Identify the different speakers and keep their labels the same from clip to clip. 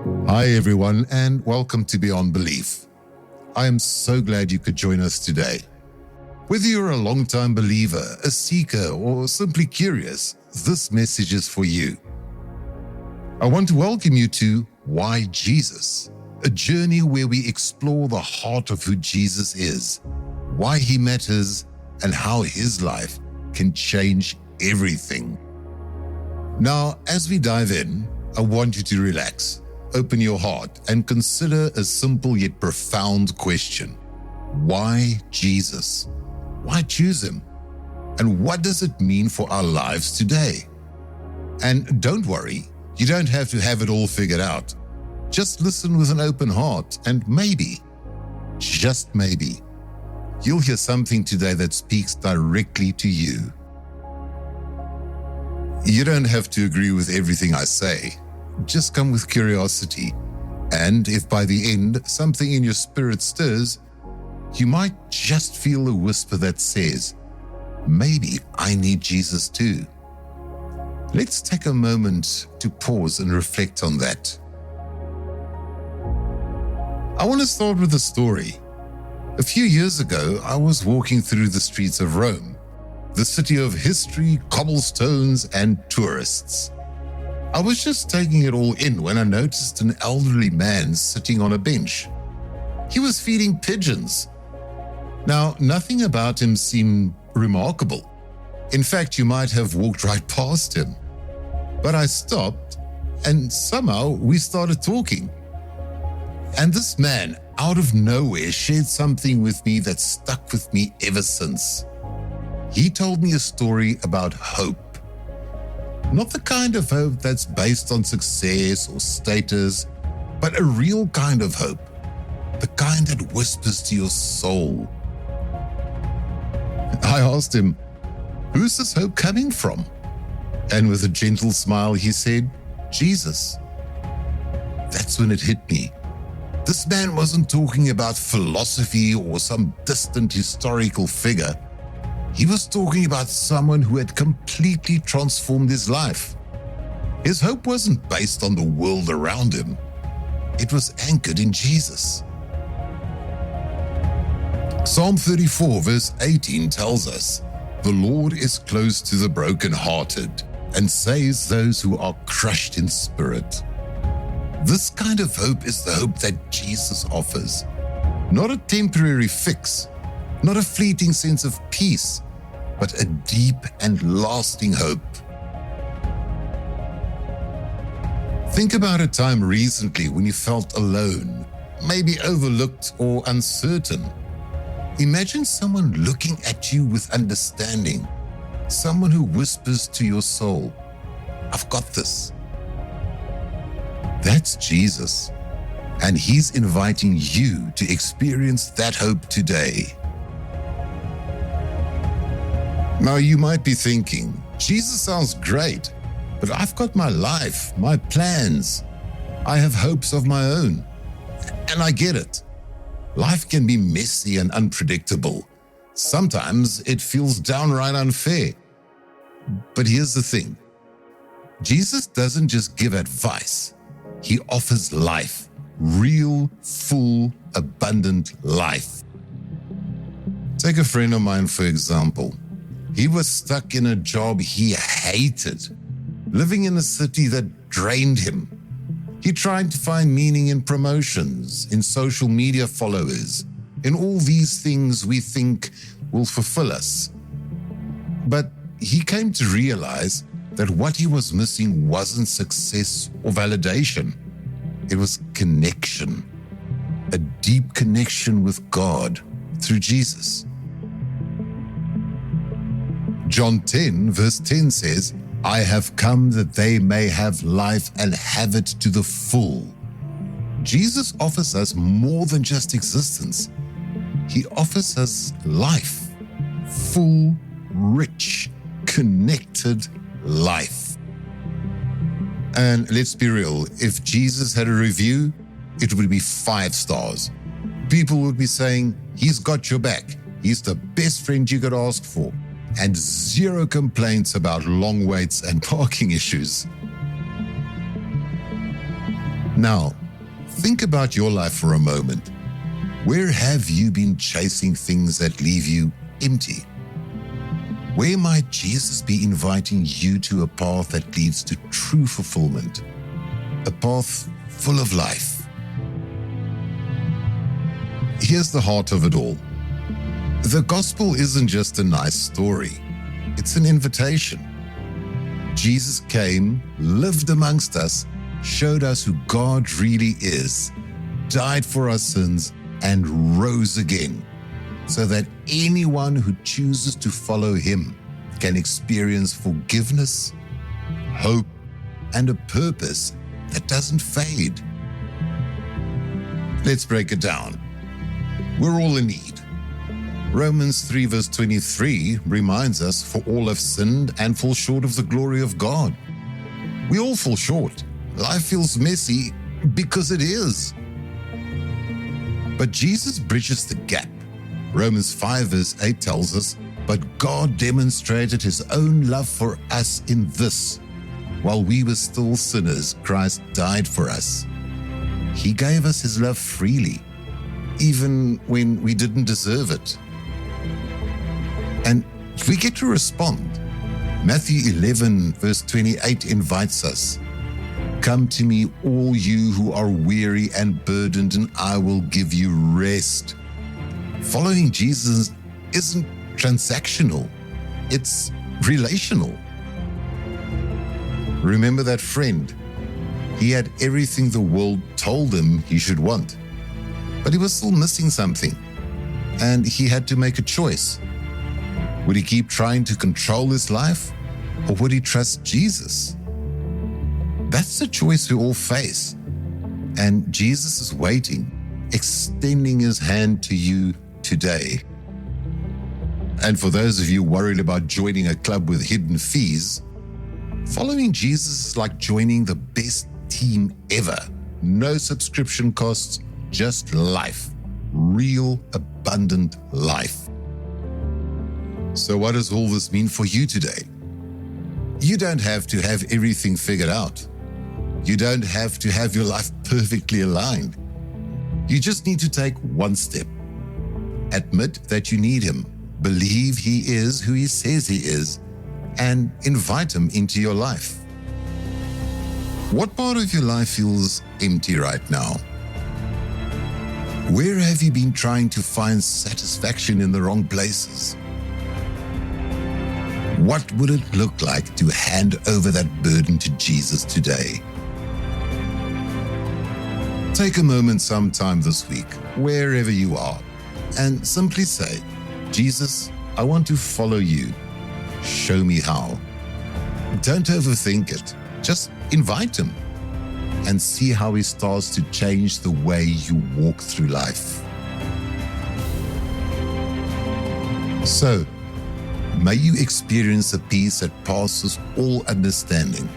Speaker 1: Hi, everyone, and welcome to Beyond Belief. I am so glad you could join us today. Whether you're a long-time believer, a seeker, or simply curious, this message is for you. I want to welcome you to Why Jesus, a journey where we explore the heart of who Jesus is, why he matters, and how his life can change everything. Now, as we dive in, I want you to relax. Open your heart and consider a simple yet profound question. Why Jesus? Why choose him? And what does it mean for our lives today? And don't worry, you don't have to have it all figured out. Just listen with an open heart and maybe, just maybe, you'll hear something today that speaks directly to you. You don't have to agree with everything I say. Just come with curiosity, and if by the end something in your spirit stirs, you might just feel a whisper that says, maybe I need Jesus too. Let's take a moment to pause and reflect on that. I want to start with a story. A few years ago, I was walking through the streets of Rome, the city of history, cobblestones, and tourists. I was just taking it all in when I noticed an elderly man sitting on a bench. He was feeding pigeons. Now, nothing about him seemed remarkable. In fact, you might have walked right past him. But I stopped, and somehow we started talking. And this man, out of nowhere, shared something with me that stuck with me ever since. He told me a story about hope. Not the kind of hope that's based on success or status, but a real kind of hope. The kind that whispers to your soul. I asked him, who's this hope coming from? And with a gentle smile, he said, Jesus. That's when it hit me. This man wasn't talking about philosophy or some distant historical figure. He was talking about someone who had completely transformed his life. His hope wasn't based on the world around him. It was anchored in Jesus. Psalm 34 verse 18 tells us, "The Lord is close to the brokenhearted and saves those who are crushed in spirit." This kind of hope is the hope that Jesus offers. Not a temporary fix, not a fleeting sense of peace, but a deep and lasting hope. Think about a time recently when you felt alone, maybe overlooked or uncertain. Imagine someone looking at you with understanding, someone who whispers to your soul, "I've got this." That's Jesus, and he's inviting you to experience that hope today. Now, you might be thinking, Jesus sounds great, but I've got my life, my plans. I have hopes of my own. And I get it. Life can be messy and unpredictable. Sometimes it feels downright unfair. But here's the thing. Jesus doesn't just give advice. He offers life, real, full, abundant life. Take a friend of mine, for example. He was stuck in a job he hated, living in a city that drained him. He tried to find meaning in promotions, in social media followers, in all these things we think will fulfill us. But he came to realize that what he was missing wasn't success or validation. It was connection, a deep connection with God through Jesus. John 10 verse 10 says, "I have come that they may have life and have it to the full." Jesus offers us more than just existence. He offers us life, full, rich, connected life. And let's be real, if Jesus had a review, it would be 5 stars. People would be saying, he's got your back. He's the best friend you could ask for. And 0 complaints about long waits and parking issues. Now, think about your life for a moment. Where have you been chasing things that leave you empty? Where might Jesus be inviting you to a path that leads to true fulfillment? A path full of life. Here's the heart of it all. The gospel isn't just a nice story. It's an invitation. Jesus came, lived amongst us, showed us who God really is, died for our sins, and rose again, so that anyone who chooses to follow him can experience forgiveness, hope, and a purpose that doesn't fade. Let's break it down. We're all in need. Romans 3 verse 23 reminds us, for all have sinned and fall short of the glory of God. We all fall short. Life feels messy because it is. But Jesus bridges the gap. Romans 5 verse 8 tells us, but God demonstrated his own love for us in this: while we were still sinners, Christ died for us. He gave us his love freely, even when we didn't deserve it. And we get to respond. Matthew 11 verse 28 invites us, come to me, all you who are weary and burdened, and I will give you rest. Following Jesus isn't transactional, it's relational. Remember that friend? He had everything the world told him he should want, but he was still missing something, and he had to make a choice. Would he keep trying to control his life, or would he trust Jesus? That's the choice we all face. And Jesus is waiting, extending his hand to you today. And for those of you worried about joining a club with hidden fees, following Jesus is like joining the best team ever. No subscription costs, just life. Real, abundant life. So what does all this mean for you today? You don't have to have everything figured out. You don't have to have your life perfectly aligned. You just need to take one step. Admit that you need him. Believe he is who he says he is, and invite him into your life. What part of your life feels empty right now? Where have you been trying to find satisfaction in the wrong places? What would it look like to hand over that burden to Jesus today? Take a moment sometime this week, wherever you are, and simply say, Jesus, I want to follow you. Show me how. Don't overthink it. Just invite him and see how he starts to change the way you walk through life. So, may you experience a peace that passes all understanding.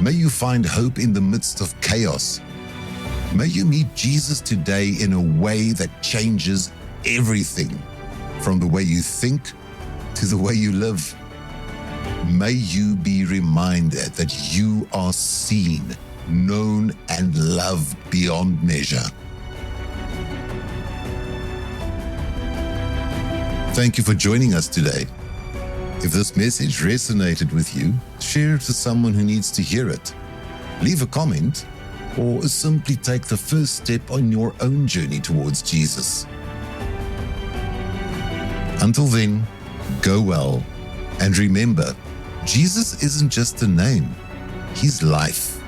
Speaker 1: May you find hope in the midst of chaos. May you meet Jesus today in a way that changes everything, from the way you think to the way you live. May you be reminded that you are seen, known, and loved beyond measure. Thank you for joining us today. If this message resonated with you, share it with someone who needs to hear it. Leave a comment, or simply take the first step on your own journey towards Jesus. Until then, go well, and remember, Jesus isn't just a name, he's life.